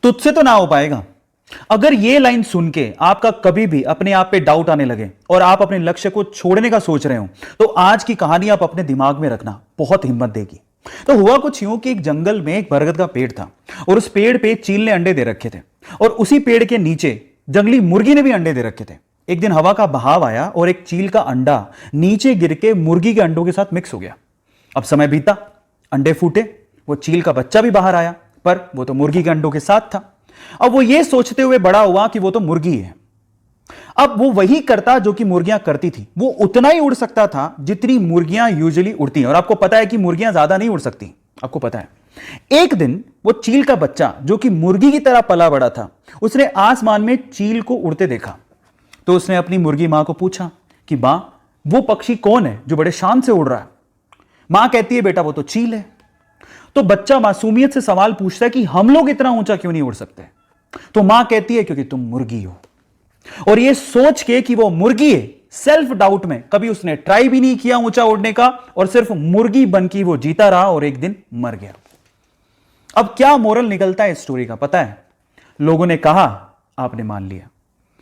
तुझसे तो ना हो पाएगा। अगर ये लाइन सुन के आपका कभी भी अपने आप पे डाउट आने लगे और आप अपने लक्ष्य को छोड़ने का सोच रहे हो, तो आज की कहानी आप अपने दिमाग में रखना, बहुत हिम्मत देगी। तो हुआ कुछ यूं कि एक जंगल में एक बरगद का पेड़ था और उस पेड़ पे चील ने अंडे दे रखे थे और उसी पेड़ के नीचे जंगली मुर्गी ने भी अंडे दे रखे थे। एक दिन हवा का बहाव आया और एक चील का अंडा नीचे गिर के मुर्गी के अंडों के साथ मिक्स हो गया। अब समय बीता, अंडे फूटे, वो चील का बच्चा भी बाहर आया, पर वो तो मुर्गी के अंडों के साथ था। अब वो ये सोचते हुए बड़ा हुआ कि वो तो मुर्गी है। अब वो वही करता जो कि मुर्गियां करती थी, वो उतना ही उड़ सकता था जितनी मुर्गियां यूजुअली उड़ती हैं। और आपको पता है कि मुर्गियां ज्यादा नहीं उड़ सकती, आपको पता है। एक दिन वो चील का बच्चा जो कि मुर्गी की तरह पला बड़ा था, उसने आसमान में चील को उड़ते देखा। तो उसने अपनी मुर्गी मां को पूछा कि मां, वो पक्षी कौन है जो बड़े शान से उड़ रहा है? मां कहती है, बेटा वो तो चील है। तो बच्चा मासूमियत से सवाल पूछता है कि हम लोग इतना ऊंचा क्यों नहीं उड़ सकते? तो मां कहती है, क्योंकि तुम मुर्गी हो। और ये सोच के कि वो मुर्गी है, सेल्फ डाउट में कभी उसने ट्राई भी नहीं किया ऊंचा उड़ने का और सिर्फ मुर्गी बन के वो जीता रहा और एक दिन मर गया। अब क्या मोरल निकलता है इस स्टोरी का पता है? लोगों ने कहा, आपने मान लिया।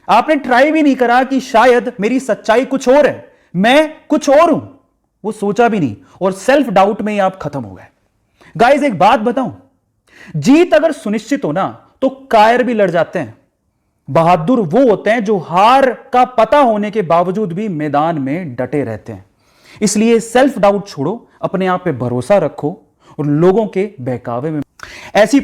आपने ट्राई भी नहीं करा कि शायद मेरी सच्चाई कुछ और है, मैं कुछ और हूं। वो सोचा भी नहीं और सेल्फ डाउट में ही आप खत्म हो गए। गाइस, एक बात बताऊं, जीत अगर सुनिश्चित हो ना तो कायर भी लड़ जाते हैं। बहादुर वो होते हैं जो हार का पता होने के बावजूद भी मैदान में डटे रहते हैं। इसलिए सेल्फ डाउट छोड़ो, अपने आप पे भरोसा रखो और लोगों के बहकावे में ऐसी